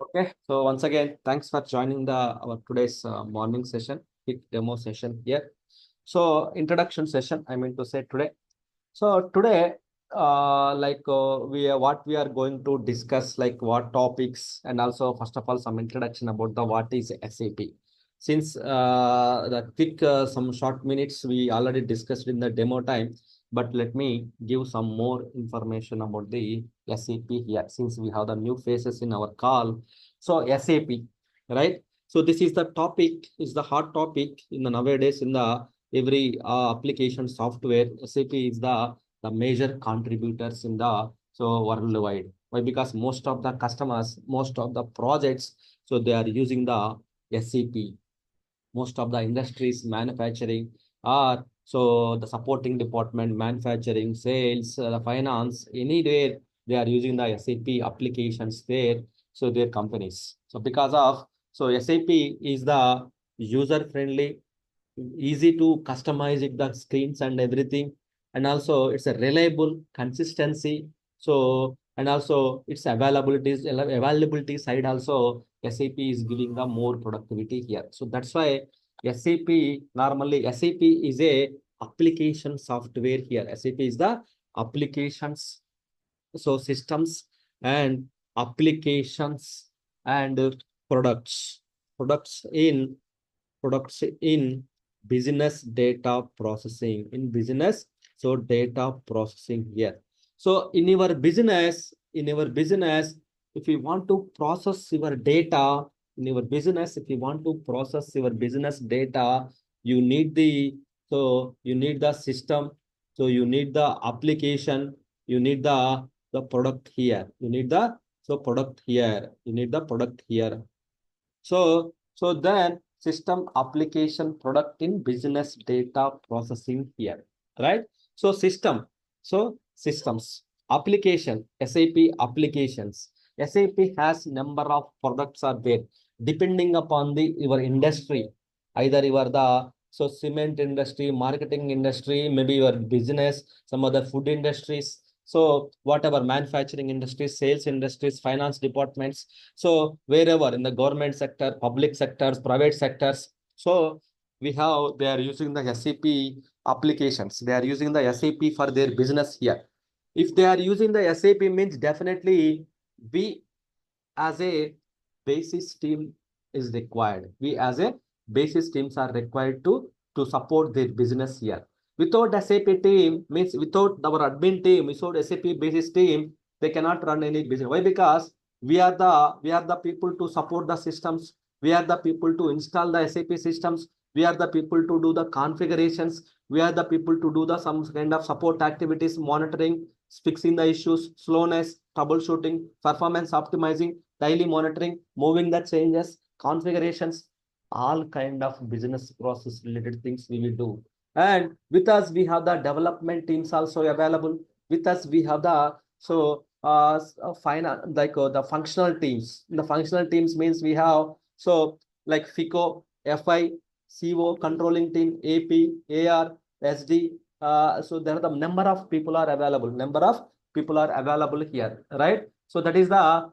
Okay, so once again, thanks for joining our today's morning session, quick demo session here. So introduction session, I mean to say today. So today, what we are going to discuss, like what topics, and also first of all some introduction about the what is SAP. Since the quick some short minutes we already discussed in the demo time, but let me give some more information about the SAP here. Since we have the new faces in our call, so SAP, right? So this is the topic, is the hot topic in the nowadays in the every application software. SAP is the major contributors in the so worldwide. Why? Because most of the customers, most of the projects, so they are using the SAP. Most of the industries, manufacturing, are so the supporting department, manufacturing, sales, the finance, anywhere they are using the SAP applications there. So their companies. So because of SAP is the user friendly, easy to customize it, the screens and everything, and also it's a reliable consistency. So and also its availability side also, SAP is giving the more productivity here. So that's why SAP, normally SAP is a application software here. SAP is the applications, so systems and applications and products products in products in business data processing, in business so data processing here. So in your business, if you want to process your data in your business, if you want to process your business data, you need you need the system, so you need the application, you need the product here, you need the product here, you need the product here. So then system application product in business data processing here, right? So systems, application, SAP applications. SAP has number of products are there depending upon the your industry. Either you are the cement industry, marketing industry, maybe your business, some other food industries. So whatever manufacturing industries, sales industries, finance departments, so wherever in the government sector, public sectors, private sectors, so we have, they are using the SAP applications. They are using the SAP for their business here. If they are using the SAP means definitely we as a basis team is required. We as a basis teams are required to support their business here. Without SAP team means without our admin team, without SAP basis team, they cannot run any business. Why? Because we are the people to support the systems. We are the people to install the SAP systems. We are the people to do the configurations. We are the people to do the some kind of support activities, monitoring, fixing the issues, slowness, troubleshooting, performance optimizing, daily monitoring, moving the changes, configurations, all kind of business process related things we will do. And with us, we have the development teams also available. With us, we have the the functional teams. The functional teams means we have like FICO, FI, CO, controlling team, AP, AR, SD. So there are the number of people are available. Number of people are available here, right? So that is the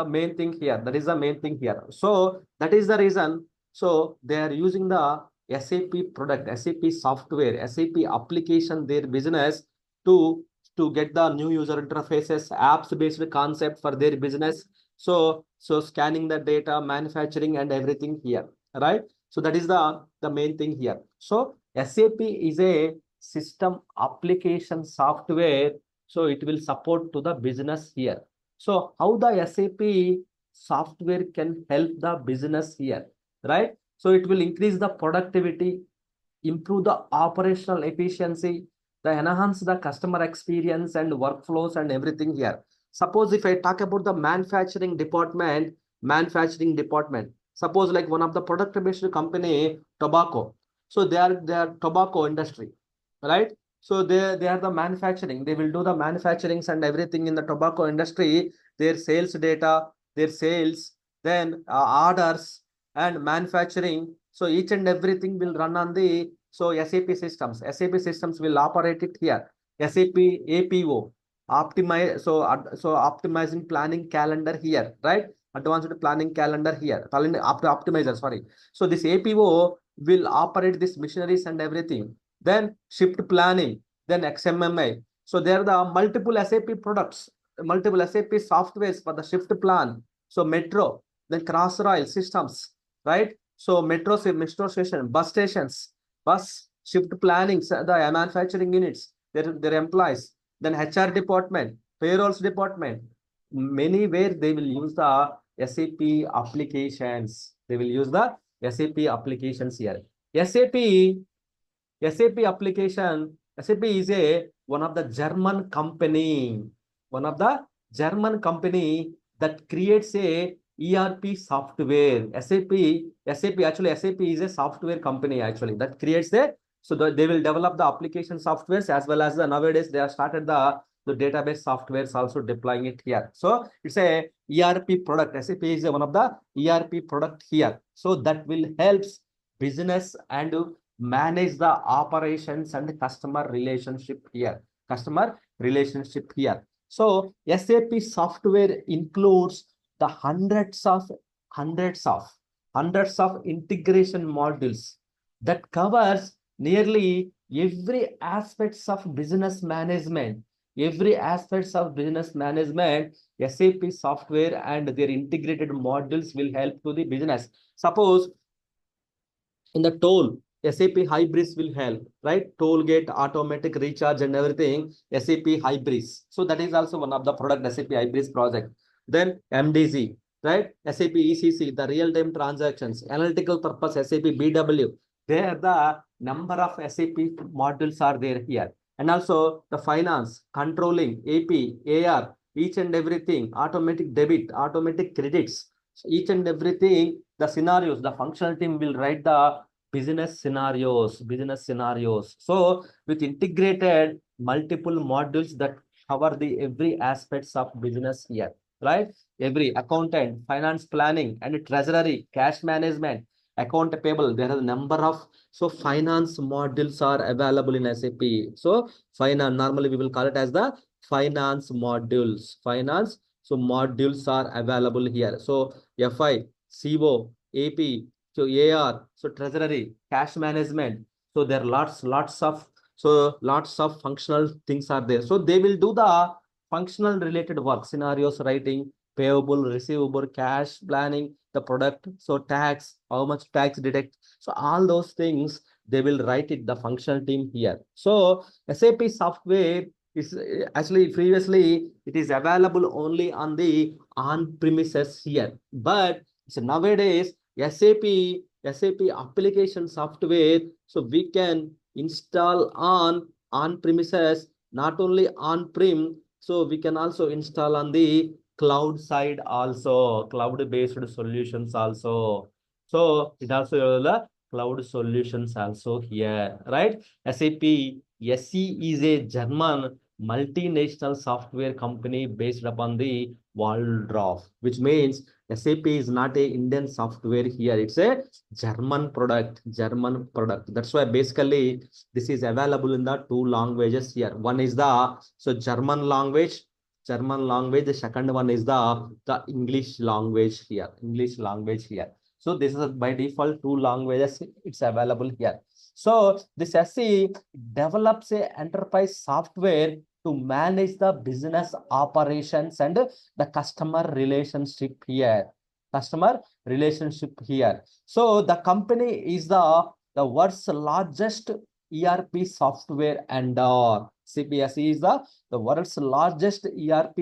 main thing here. That is the main thing here. So that is the reason. So they are using the SAP product, SAP software, SAP application, their business to get the new user interfaces, apps based concept for their business. So scanning the data, manufacturing and everything here, right? So that is the main thing here. So SAP is a system application software, so it will support to the business here. So how the SAP software can help the business here, right? So it will increase the productivity, improve the operational efficiency, the enhance the customer experience and workflows and everything here. Suppose if I talk about the manufacturing department, suppose like one of the product based company, tobacco. So they are tobacco industry, right? So they are the manufacturing. They will do the manufacturings and everything in the tobacco industry. Their sales data, their sales, then orders and manufacturing. So each and everything will run on the SAP systems. SAP systems will operate it here. SAP APO optimize. So optimizing planning calendar here, right? advanced planning calendar here, calendar optimizer, sorry. So this APO will operate this machineries and everything. Then shift planning, then XMMI. So there are the multiple SAP products, multiple SAP softwares for the shift plan. So metro, then cross rail systems, right? So metro station, bus stations, bus shift planning, the manufacturing units, their employees, then HR department, payrolls department, many where they will use the SAP applications. They will use the SAP applications here. SAP application, SAP is a one of the German company, one of the German company that creates a ERP software. SAP actually SAP is a software company actually that creates a, so they will develop the application softwares as well as the nowadays they have started the database softwares also deploying it here. So it's a ERP product. SAP is one of the ERP product here. So that will helps business and manage the operations and customer relationship here. Customer relationship here. So SAP software includes the hundreds of integration modules that covers nearly every aspects of business management. Every aspects of business management, SAP software and their integrated modules will help to the business. Suppose in the toll, SAP Hybrids will help, right? Toll gate, automatic recharge and everything, SAP Hybrids. So that is also one of the product SAP Hybrids project. Then MDZ, right? SAP ECC, the real-time transactions, analytical purpose, SAP BW. There the number of SAP modules are there here. And also the finance, controlling, AP, AR, each and everything, automatic debit, automatic credits, each and everything, the scenarios, the functional team will write the business scenarios. So with integrated multiple modules that cover the every aspects of business here, right? Every accountant, finance planning and treasury, cash management, account payable, there are a number of, so finance modules are available in SAP. So finance, normally we will call it as the finance modules, finance. So modules are available here. So FI, CO, AP, so AR, so treasury, cash management. So there are lots of functional things are there. So they will do the functional related work, scenarios writing, payable, receivable, cash planning, the product, so tax, how much tax deduct. So all those things they will write it, the functional team here. So SAP software is actually previously it is available only on the on-premises here, but so nowadays SAP application software, so we can install on premises, not only on prem, so we can also install on the cloud side also, cloud based solutions also. So it also the cloud solutions also here, right? SAP SE is a German multinational software company based upon the Waldorf, which means SAP is not a Indian software here. It's a German product, German product. That's why basically this is available in the two languages here. One is the, so German language. The second one is the English language here. English language here. So this is by default two languages. It's available here. So this SE develops a enterprise software to manage the business operations and the customer relationship here. Customer relationship here. So the company is the world's largest ERP software and CPSE is the world's largest ERP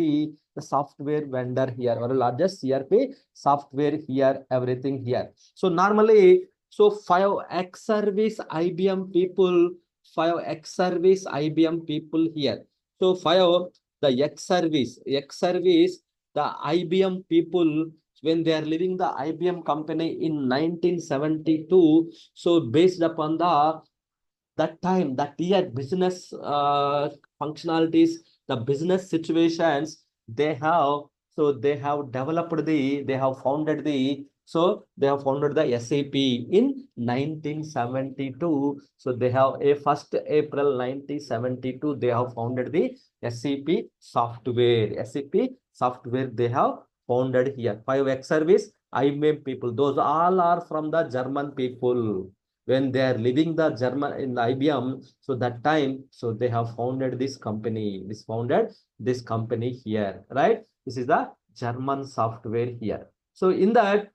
the software vendor here, or largest ERP software here, everything here. So normally, so 5x service IBM people, 5x service IBM people here. So 5 the X service, the IBM people when they are leaving the IBM company in 1972. So based upon that time, that year business functionalities, the business situations they have, so they have developed they have founded the SAP in 1972. So they have a 1st April 1972 they have founded the SAP software. SAP software they have founded here. 5X service, IBM people. Those all are from the German people. When they are living the German in the IBM, so that time, so they have founded this company. This founded this company here, right? This is the German software here. So in that,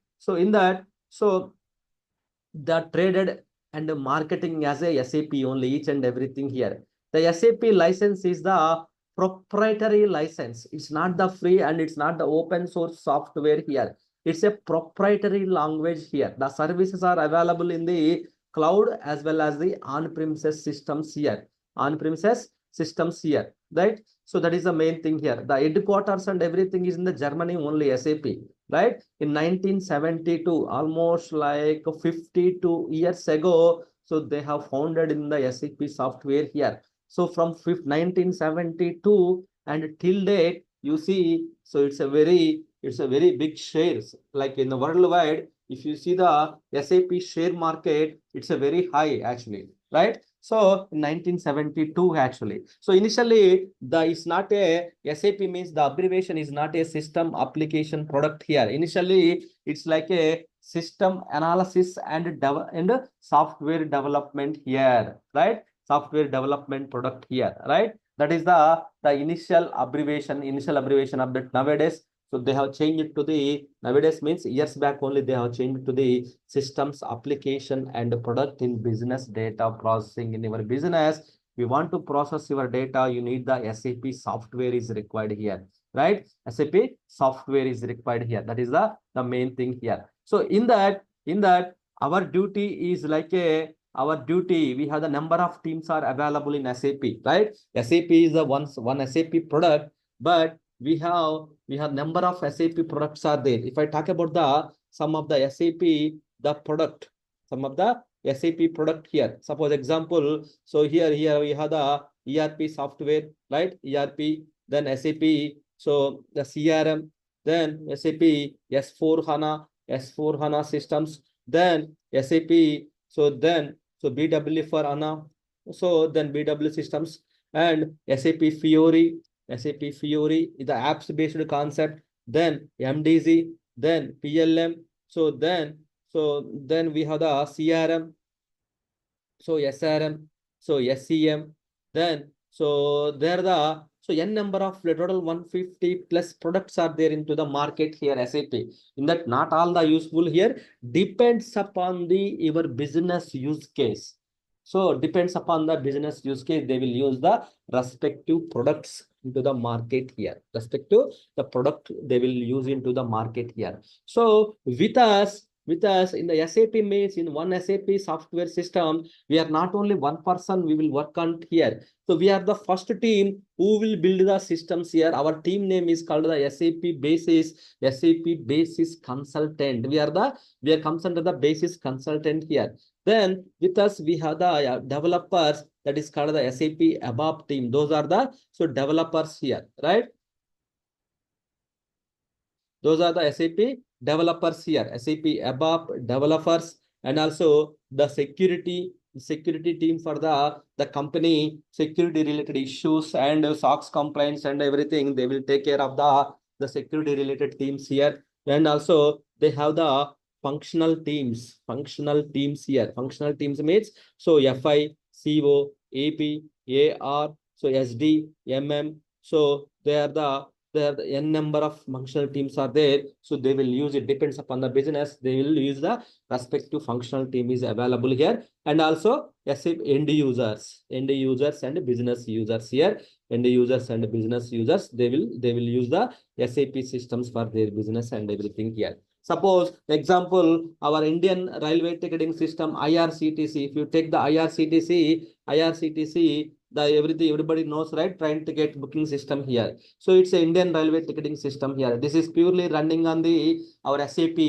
so the traded and marketing as a SAP only, each and everything here. The SAP license is the proprietary license. It's not the free and it's not the open source software here. It's a proprietary language here. The services are available in the cloud as well as the on-premises systems here. On-premises systems here, right? So that is the main thing here. The headquarters and everything is in the Germany only, SAP, right? In 1972, almost like 52 years ago, so they have founded in the SAP software here. So from 1972 and till date, you see, so it's a very big shares. Like in the worldwide, if you see the SAP share market, it's a very high actually, right? So in 1972 actually. So initially the is not a SAP means the abbreviation is not a system application product here. Initially it's like a system analysis and software development here, right? Software development product here, right? That is the initial abbreviation of that. Nowadays, so they have changed it to the, nowadays means years back only, they have changed to the systems application and product in business data processing. In your business, we want to process your data, you need the SAP software is required here, right? SAP software is required here. That is the main thing here. So in that, our duty is like a, our duty, we have the number of teams are available in SAP, right? SAP is the one SAP product, but we have number of SAP products are there. If I talk about the some of the SAP, the product, some of the SAP product here. Suppose example, so here we have the ERP software, right? ERP, then SAP, so the CRM, then SAP S4 HANA systems, then SAP, so then so BW for HANA, so then BW systems, and SAP Fiori is the apps based concept, then MDZ, then PLM, so then we have the CRM, so SRM, so SCM, then so there the, so n number of total 150 plus products are there into the market here SAP. In that, not all the useful here, depends upon the your business use case. So depends upon the business use case, they will use the respective products into the market here. Respective the product they will use into the market here. So with us in the SAP means in one SAP software system, we are not only one person, we will work on here. So we are the first team who will build the systems here. Our team name is called the SAP Basis Consultant. We are comes under the Basis Consultant here. Then with us we have the developers, that is called the SAP ABAP team. Those are the developers here, right? Those are the SAP developers here, SAP ABAP developers, and also the security team for the company security related issues and SOX compliance and everything. They will take care of the security related teams here. And also they have the functional teams here. Functional teams means so FI, CO, AP, AR, so SD, MM. So they are the n number of functional teams are there, so they will use it, depends upon the business, they will use the respective functional team is available here. And also SAP end users and business users here. End users and business users, they will use the SAP systems for their business and everything here. Suppose example, our Indian railway ticketing system IRCTC. If you take the IRCTC, the everybody knows, right? Train ticket booking system here. So it's a Indian railway ticketing system here. This is purely running on our SAP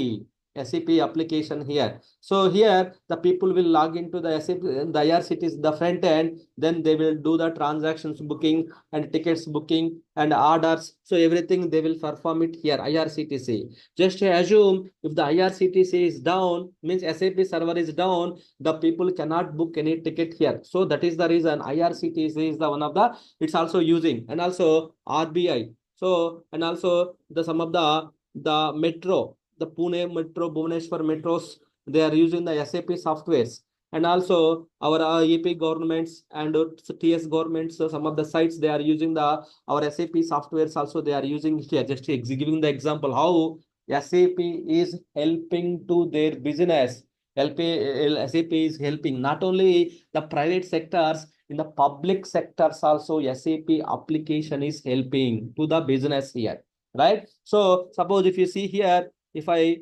application here. So here the people will log into the SAP, the IRCTC, the front end, then they will do the transactions booking and tickets booking and orders. So everything they will perform it here, IRCTC. Just assume if the IRCTC is down, means SAP server is down, the people cannot book any ticket here. So that is the reason IRCTC is the one of the, it's also using, and also RBI. So, and also the some of the the metro, the Pune metro, Bhubaneswar metros, they are using the SAP softwares. And also our EP governments and TS governments, some of the sites, they are using the our SAP softwares also, they are using here. Just giving the example how SAP is helping to their business. SAP is helping not only the private sectors, in the public sectors also SAP application is helping to the business here, right? So suppose if you see here, if I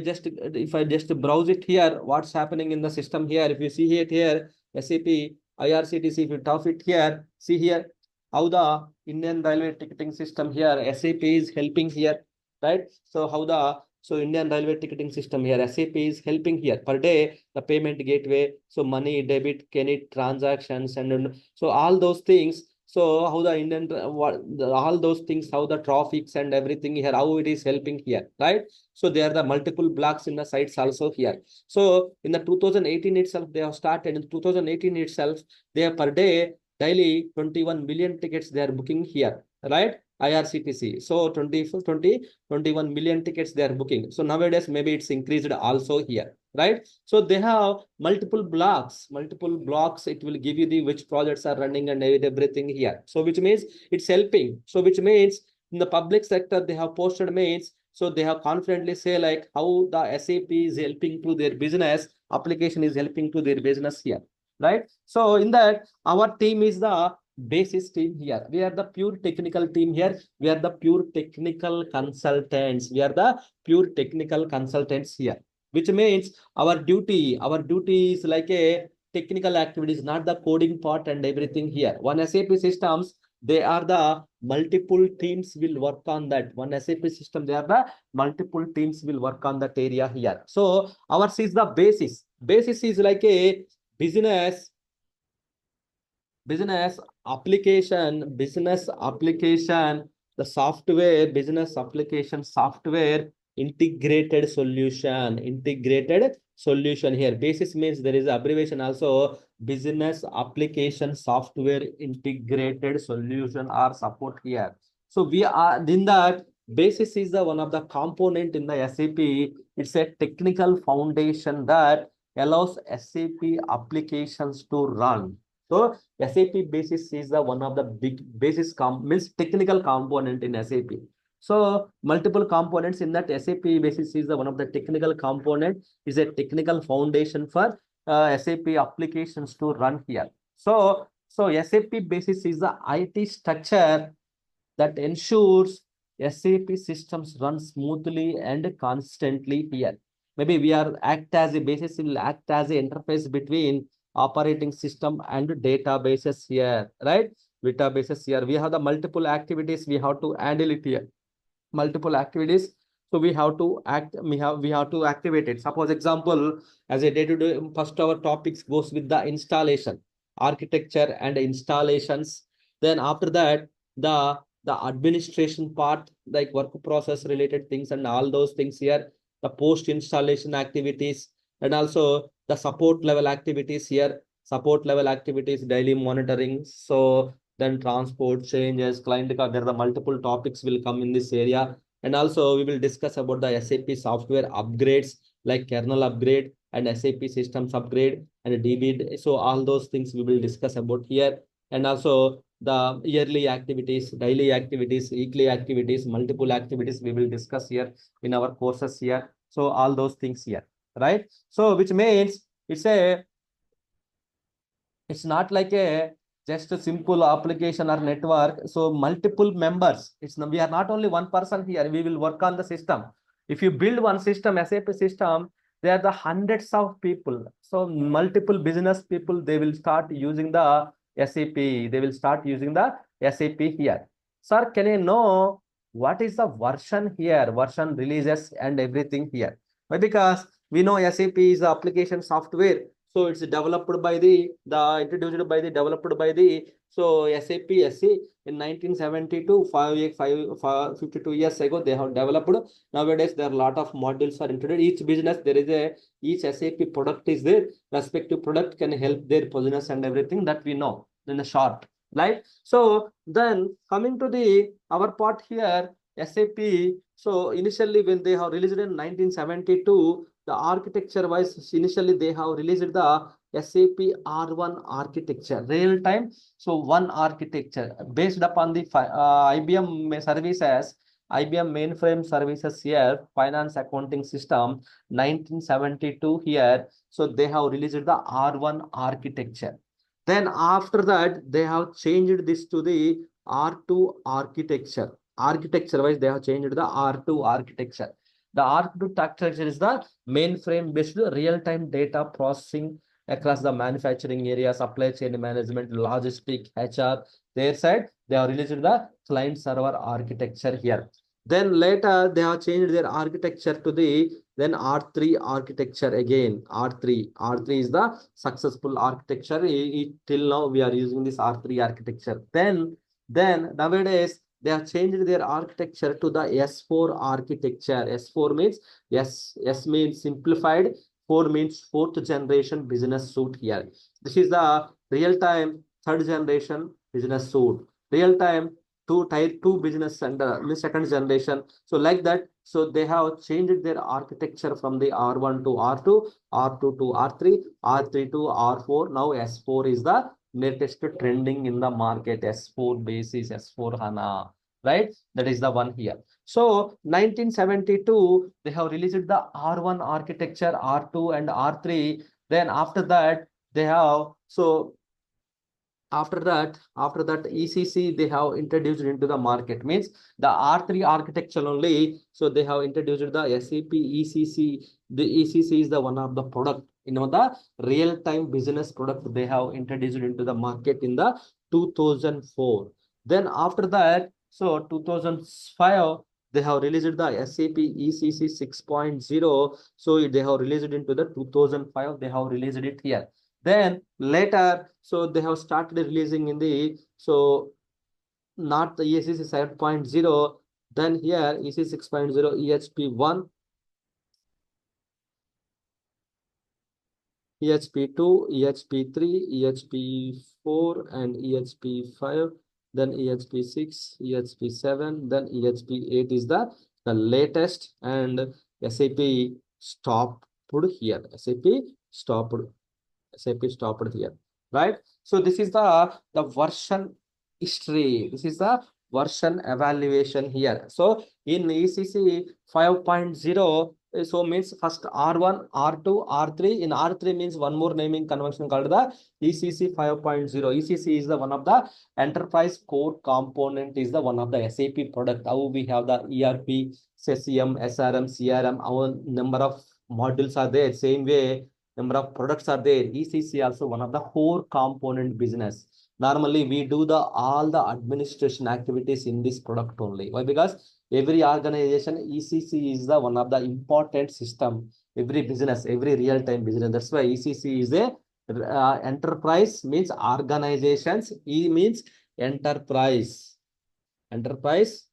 just browse it here, what's happening in the system here? If you see it here, SAP IRCTC, if you tap it here, see here how the Indian Railway ticketing system here, SAP is helping here, right? So how the Indian Railway ticketing system here, SAP is helping here per day, the payment gateway, so money, debit, credit, transactions, and so all those things. So how the Indian, all those things, how the traffics and everything here, how it is helping here, right? So there are the multiple blocks in the sites also here. So in the 2018 itself, they have started in 2018 itself, they are per day, daily 21 million tickets they are booking here, right? IRCTC. So 21 million tickets they are booking. So nowadays, maybe it's increased also here, right? So they have multiple blocks, it will give you the which projects are running and everything here. So which means it's helping. So which means in the public sector, they have posted mails. So they have confidently say like how the SAP is helping to their business, application is helping to their business here, right? So in that, our team is the basis team here. We are the pure technical team here. We are the pure technical consultants. We are the pure technical consultants here, which means our duty is like a technical activities, not the coding part and everything here. One SAP systems, they are the multiple teams will work on that. One SAP system, they are the multiple teams will work on that area here. So ours is the basis. Basis is like a business application, the software, business application software integrated solution. Here basis means there is abbreviation also, business application software integrated solution or support here. So we are in that basis is the one of the component in the SAP. It's a technical foundation that allows SAP applications to run. So SAP basis is the one of the big basis means technical component in SAP. So multiple components in that SAP basis is the one of the technical component, is a technical foundation for SAP applications to run here. So SAP basis is the IT structure that ensures SAP systems run smoothly and constantly here. Maybe we are act as a basis, will act as an interface between operating system and databases here, right? Databases here. We have the multiple activities, we have to handle it here. Multiple activities. So we have to activate it. Suppose example, as a day-to-day, first our topics goes with the installation, architecture and installations. Then after that, the administration part, like work process related things and all those things here, the post installation activities, and also the support level activities here, daily monitoring. So then transport changes, client, there are the multiple topics will come in this area. And also we will discuss about the SAP software upgrades like kernel upgrade and SAP systems upgrade and DB. So all those things we will discuss about here. And also the yearly activities, daily activities, weekly activities, multiple activities we will discuss here in our courses here. So all those things here, right? So which means it's not like a just a simple application or network. So multiple members. We are not only one person here. We will work on the system. If you build one system, SAP system, there are the hundreds of people. So multiple business people, they will start using the SAP. They will start using the SAP here. Sir, can you know what is the version here? Version releases and everything here. Why? Because we know SAP is the application software. So it's developed by introduced by developed by so SAP SC in 1972, 52 years ago, they have developed. Nowadays, there are a lot of modules are introduced. Each business, each SAP product is there. Respective product can help their business and everything that we know in the short, right? So then coming to our part here, SAP, so initially when they have released in 1972, the architecture wise, initially they have released the SAP R1 architecture, real time. So one architecture based upon the IBM services, IBM mainframe services here, finance accounting system, 1972 here. So they have released the R1 architecture. Then after that, they have changed this to the R2 architecture. Architecture wise, they have changed the R2 architecture. The R2 architecture is the mainframe based real-time data processing across the manufacturing area, supply chain management, logistic, HR. Their side, they have released the client server architecture here. Then later, they have changed their architecture to the then R3 architecture again. R3 is the successful architecture. Till now, we are using this R3 architecture. Then nowadays, they have changed their architecture to the S4 architecture. S4 means S means simplified. 4 means fourth generation business suite here. This is the real time third generation business suite. Real time tier 2 business center means second generation. So like that. So they have changed their architecture from the R1 to R2, R2 to R3, R3 to R4. Now S4 is the latest trending in the market. S4 basis, S4 HANA, right? That is the one here. So 1972, they have released the R1 architecture, R2 and R3. Then after that, they have after that ECC they have introduced into the market, means the R3 architecture only. So they have introduced the SAP ECC. The ECC is the one of the product, the real time business product they have introduced into the market in the 2004. Then after that, so 2005, they have released the SAP ECC 6.0. So they have released into the 2005, they have released it here. Then later, so they have started releasing in the, so not the ESC 7.0, then here EC 6.0, EHP1, EHP2, EHP3, EHP4, and EHP5, then EHP6, EHP7, then EHP8 is the latest, and SAP stopped here. SAP stopped here, right? So this is the version history. This is the version evaluation here. So in ECC 5.0, so means first R1, R2, R3. In R3 means one more naming convention called the ECC 5.0. ECC is the one of the enterprise core component, is the one of the SAP product. How we have the ERP, SEM, SRM, CRM, our number of modules are there. Same way, number of products are there. ECC also one of the core component business. Normally, we do all the administration activities in this product only. Why? Because every organization, ECC is the one of the important system. Every business, every real-time business. That's why ECC is a enterprise, means organizations. E means enterprise. Enterprise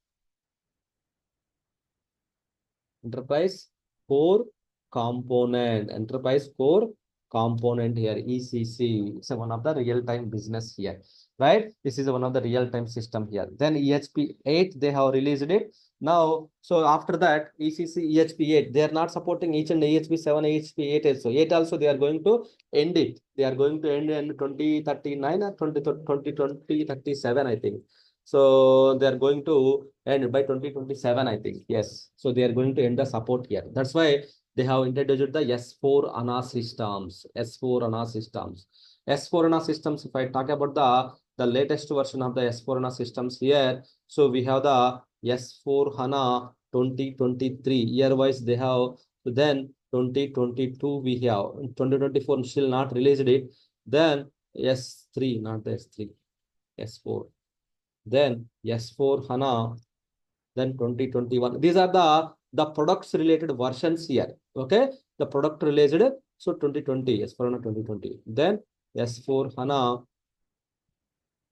core component. Enterprise core component here, ECC. It's one of the real-time business here, right? This is one of the real-time system here. Then EHP8, they have released it now. So after that, ECC EHP8, they are not supporting each and EHP7, EHP8 also. 8 also they are going to end it. They are going to end in 2039 or 2037, I think. So they are going to end by 2027, I think. Yes. So they are going to end the support here. That's why they have introduced the S4 HANA systems. S4 HANA systems. S4 HANA systems, if I talk about the latest version of the S4 HANA systems here, so we have the S4 HANA 2023. Year-wise, they have, then 2022 we have. 2024 still not released it. Then S3, not the S3, S4. Then S4 HANA, then 2021. These are the products related versions here. Okay, the product related. So 2020, S4 HANA 2020. Then S4 HANA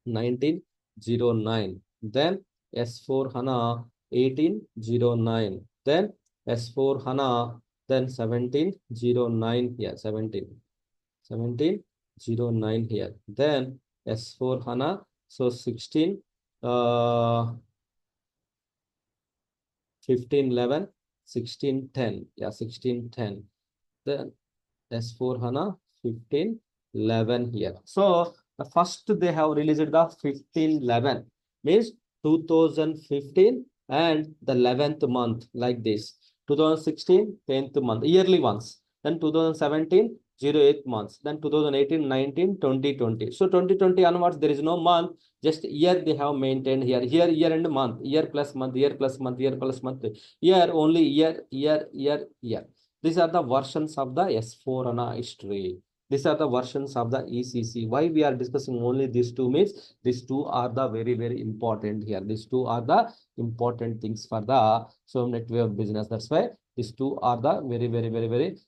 1909. Then S4 HANA 1809. Then S4 HANA, then 1709 here. 1709 here. Then S4 HANA, so 16 1511, 1610. Yeah, 1610. Then S4 HANA 1511 here. So the first they have released the 1511 means 2015 and the 11th month like this. 2016 10th month yearly ones. Then 2017 08th months. Then 2018 19 2020. So 2020 onwards there is no month. Just year they have maintained here. Here year and month. Year plus month. Year plus month. Year plus month. Year only year. These are the versions of the S4 HANA history. These are the versions of the ECC. Why we are discussing only these two means these two are the very important here. These two are the important things for the network business. That's why these two are the very important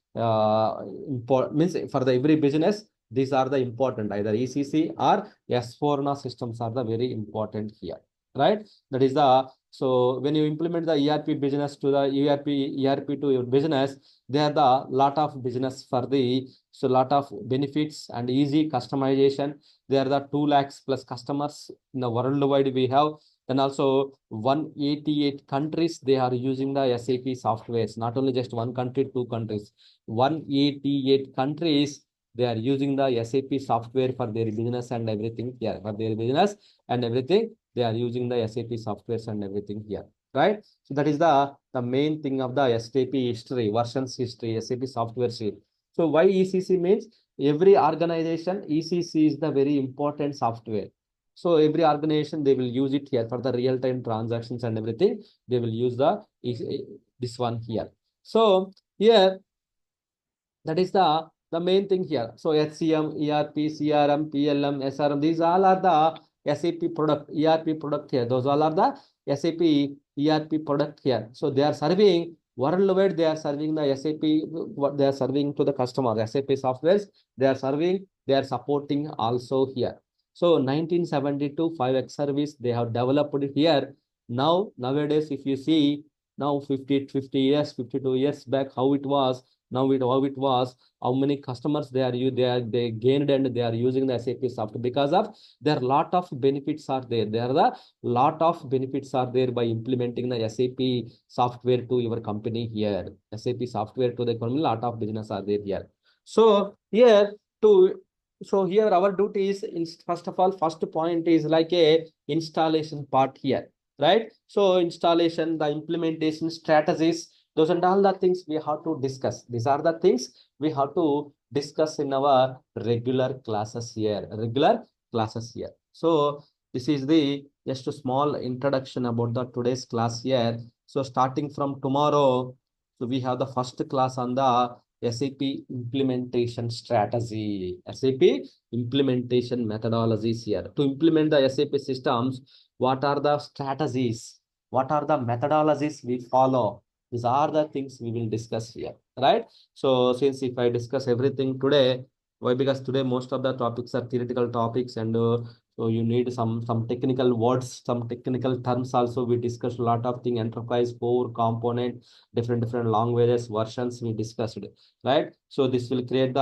means for the every business. These are the important either ECC or S4 HANA systems are the very important here, right? That is the so when you implement the ERP business to the ERP to your business, there are the lot of business for the lot of benefits and easy customization. There are the 2 lakhs plus customers in the worldwide we have. Then also 188 countries they are using the SAP softwares. Not only just one country, two countries. 188 countries they are using the SAP software for their business and everything here. For their business and everything, they are using the SAP softwares and everything here, right? So that is the main thing of the SAP history, versions history, SAP software history. So why ECC means every organization, ECC is the very important software. So every organization, they will use it here for the real-time transactions and everything. They will use this one here. So here, that is the main thing here. So HCM, ERP, CRM, PLM, SRM, these all are the SAP product, ERP product here. Those all are the SAP ERP product here. So they are serving worldwide, they are serving the SAP, what they are serving to the customers, SAP softwares, they are serving, they are supporting also here. So 1972, 5X service, they have developed it here. Now, nowadays, if you see, now 50 years, 52 years back, how it was, now how it was, how many customers they gained and they are using the SAP software because of there lot of benefits are there. There are the lot of benefits are there by implementing the SAP software to your company here. SAP software to the company, lot of business are there here. So here to here our duty is first of all, first point is like a installation part here, right? So installation, the implementation strategies, those and all the things we have to discuss. These are the things we have to discuss in our regular classes here. So this is the just a small introduction about the today's class here. So starting from tomorrow, so we have the first class on the SAP implementation strategy, SAP implementation methodologies here. To implement the SAP systems, what are the strategies? What are the methodologies we follow? These are the things we will discuss here, right? So since if I discuss everything today, why? Because today most of the topics are theoretical topics, and so you need some technical words, some technical terms also. We discussed a lot of things, enterprise, core, component, different languages, versions we discussed, right? So this will create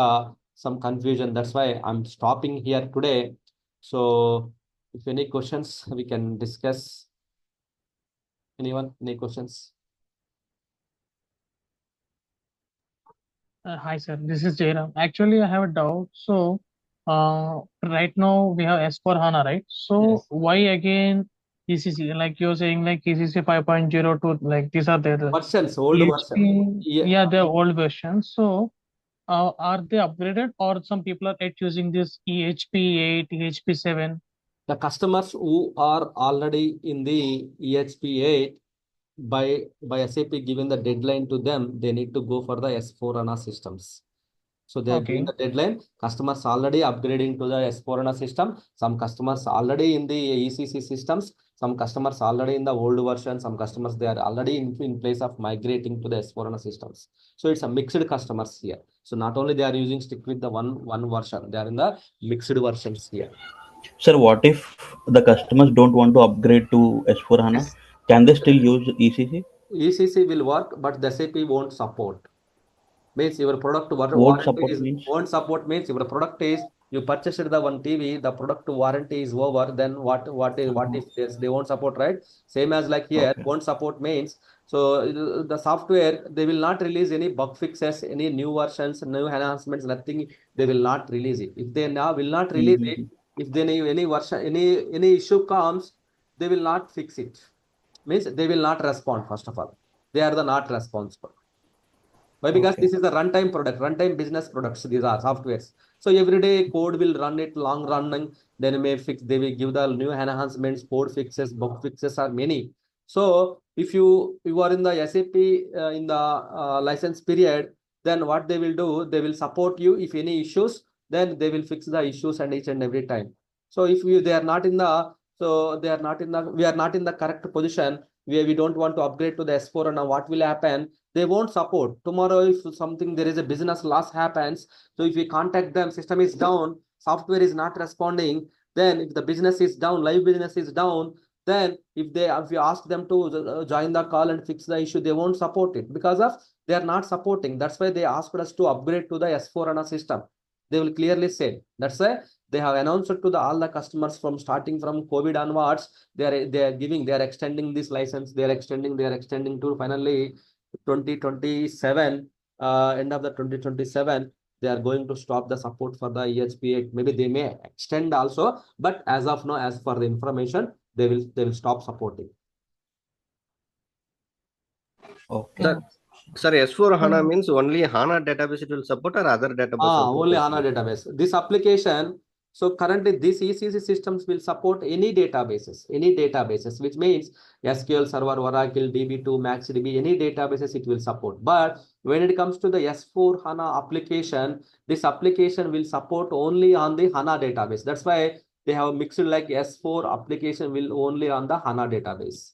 some confusion. That's why I'm stopping here today. So if any questions, we can discuss. Anyone, any questions? Hi, sir. This is Jairam. Actually, I have a doubt. So, right now we have S4 HANA, right? So, Yes. why again ECC? Like you're saying, like ECC 5.0 to like these are the Versions, old version. PHP. Yeah. Yeah, they're old versions. So, are they upgraded or some people are yet using this EHP 8, EHP 7? The customers who are already in the EHP 8 by SAP given the deadline to them, they need to go for the S4 HANA systems. So they are giving Okay. the deadline. Customers already upgrading to the S4 HANA system. Some customers already in the ECC systems. Some customers already in the old version. Some customers they are already in place of migrating to the S4 HANA systems. So it's a mixed customers here. So not only they are using stick with the one version, they are in the mixed versions here. Sir, what if the customers don't want to upgrade to S4 HANA? Yes. Can they still use ECC? ECC will work, but the SAP won't support. Means your product Won't warranty support is means? won't support means your product is you purchased the one TV, the product warranty is over. Then what Uh-huh. if this they won't support, right? Same as like here, Okay. won't support means So the software, they will not release any bug fixes, any new versions, new enhancements, nothing. They will not release it. If they now will not release it, if they any version, any issue comes, they will not fix it. Means they will not respond. First of all, they are the not responsible. Why? Because Okay. this is a runtime product, runtime business products. These are softwares. So every day code will run it long running. Then may fix. They will give the new enhancements, code fixes, bug fixes are many. So if you are in the SAP in the license period, then what they will do? They will support you if any issues. Then they will fix the issues and each and every time. So if they are not in the they are not in the we are not in the correct position. We don't want to upgrade to the S4, and now what will happen? They won't support. Tomorrow, if something there is a business loss happens, so if we contact them, system is down, software is not responding, then if the business is down, live business is down, then if you ask them to join the call and fix the issue, they won't support it because of they are not supporting. That's why they asked us to upgrade to the S4 HANA system. They will clearly say. That's why they have announced to all the customers from starting from COVID onwards. They are extending this license. They are extending to finally 2027, end of the 2027, they are going to stop the support for the EHP8. Maybe they may extend also, but as of now, as for the information, they will stop supporting. Okay. Sir, S4 HANA means only HANA database it will support or other database also Only possible? HANA database. This application, so currently these ECC systems will support any databases, which means SQL Server, Oracle, DB2, MaxDB, any databases it will support. But when it comes to the S4 HANA application, this application will support only on the HANA database. That's why they have mixed like S4 application will only on the HANA database.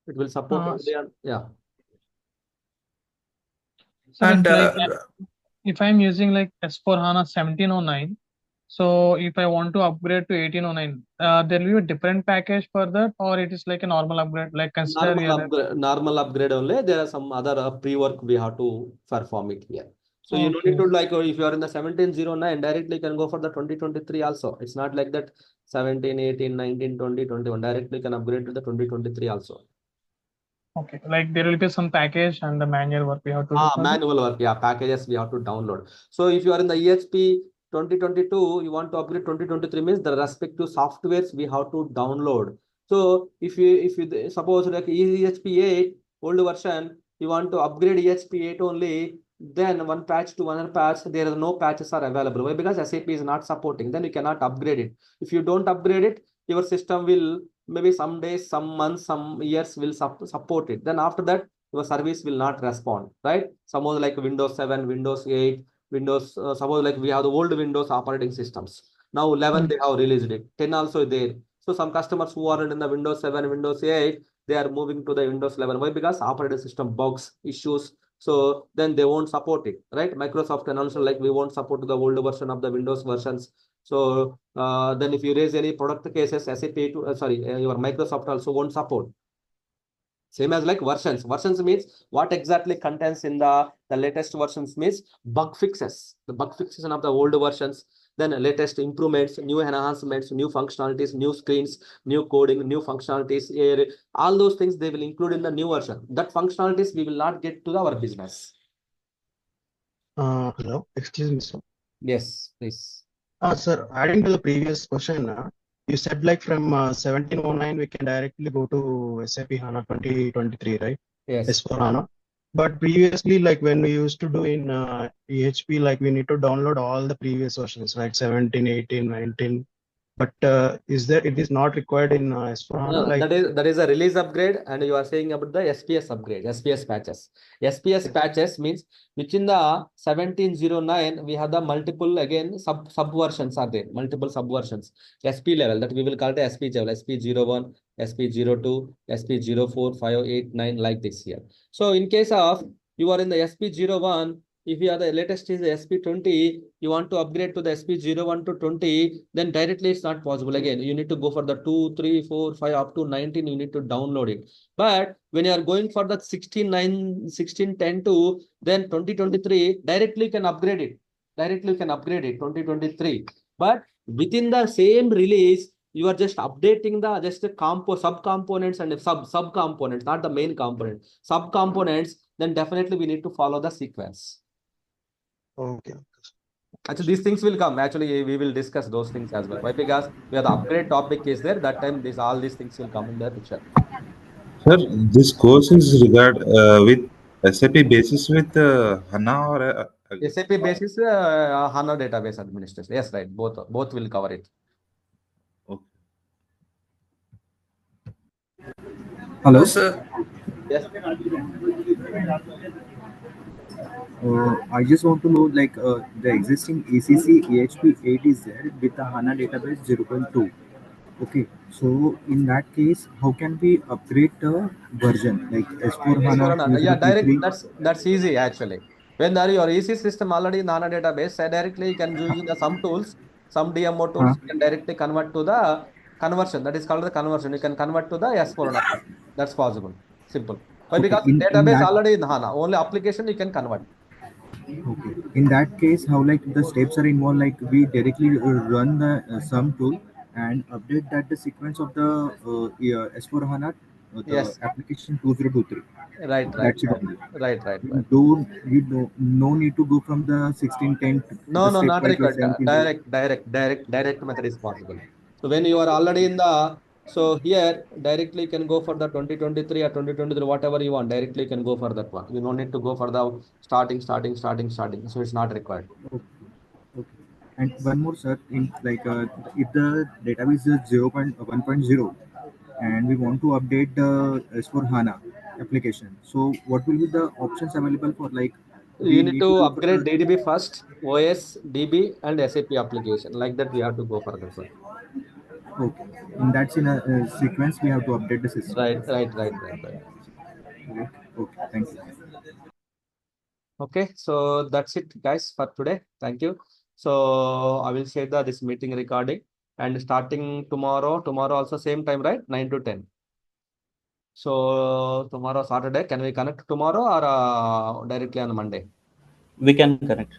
It will support only on, yeah. So And if I'm using like S4 HANA 1709, so if I want to upgrade to 1809, there will be a different package for that, or it is like a normal upgrade, like consider Normal upgrade only. There are some other pre-work we have to perform it here. So you don't Okay. need to like if you are in the 1709, directly you can go for the 2023 also. It's not like that 17, 18, 19, 20, 21. Directly you can upgrade to the 2023 also. Okay, like there will be some package and the manual work we have to do for that. Manual work, yeah, packages we have to download. So if you are in the EHP 2022, you want to upgrade 2023 means the respective softwares we have to download. So if you suppose like EHP 8 old version, you want to upgrade EHP 8 only, then one patch to another patch, there are no patches are available. Why? Because SAP is not supporting, then you cannot upgrade it. If you don't upgrade it, your system will maybe some days, some months, some years will support it. Then after that, your service will not respond, right? Suppose like Windows 7, Windows 8, suppose like we have the old Windows operating systems. Now 11, they have released it. 10 also there. So some customers who are in the Windows 7, Windows 8, they are moving to the Windows 11. Why? Because operating system bugs, issues. So then they won't support it, right? Microsoft announced like we won't support the old version of the Windows versions. So then if you raise any product cases, SAP, your Microsoft also won't support. Same as like versions. Versions means what exactly contains in the latest versions means bug fixes. The bug fixes of the old versions, then latest improvements, new enhancements, new functionalities, new screens, new coding, new functionalities, all those things they will include in the new version. That functionalities we will not get to our business. Hello, excuse me, sir. Yes, please. Sir, adding to the previous question, you said like from 1709 we can directly go to SAP HANA 2023, right? Yes. S4 HANA. But previously, like when we used to do in EHP, like we need to download all the previous versions, right? 17, 18, 19. But it is not required in S4 HANA? No, that is a release upgrade, and you are saying about the SPS upgrade, SPS patches. SPS patches means which in the 1709 we have the multiple again subversions are there, multiple subversions. SP level that we will call the SP level, SP01, SP02, SP04, 5, 8, 9 like this here. So in case of you are in the SP01, if you are the latest is the SP20, you want to upgrade to the SP01 to 20, then directly it's not possible. Again, you need to go for the 2, 3, 4, 5 up to 19, you need to download it. But when you are going for the 16, 10 to then 2023, directly you can upgrade it. 2023. But Within the same release, you are just updating the sub components and sub components, not the main component. Sub components, then definitely we need to follow the sequence. Okay. Actually, these things will come. Actually, we will discuss those things as well. Why? Because we have the upgrade topic is there. That time, all these things will come in the picture. Sir, this course is regard with SAP basis with HANA or SAP basis, HANA database administration. Yes, right. Both will cover it. okay. Hello, sir. Yes. I just want to know the existing ACC AHP 8 is there with the HANA database 0.2. Okay, so in that case, how can we upgrade the version like S4 HANA S/4HANA. Yeah, direct. 2023? That's easy actually. When there your EC system already in HANA database, directly you can using some tools, some DMO Huh? tools, you can directly convert to the conversion. That is called the conversion. You can convert to the S/4HANA. That's possible. Simple. Why? Okay, Because in database that already in HANA. Only application you can convert. okay, in that case, how like the steps are involved? Like we directly run the sum tool and update that the sequence of the S4 HANA the Yes. application 2023. Right. That's it only. Right. No need to go from the 1610 to No, the no, step not by the required. 17. Direct method is possible. So when you are already in the, so here directly you can go for the 2023 or 2023, whatever you want. Directly you can go for that one. You don't need to go for the starting. So it's not required. Okay. Okay. And one more, sir. In if the database is 0.1.0 and we want to update the S4 HANA application, so what will be the options available for like You we need need to to go for upgrade the DDB first, OS, DB, and SAP application. Like that, we have to go for that one. okay. In that's in a sequence we have to update the system. Right. Okay. Okay. Thank you. Okay, so that's it, guys, for today. Thank you. So I will share this meeting recording and starting tomorrow also same time, right? 9 to 10. So tomorrow Saturday, can we connect tomorrow or directly on Monday? We can connect.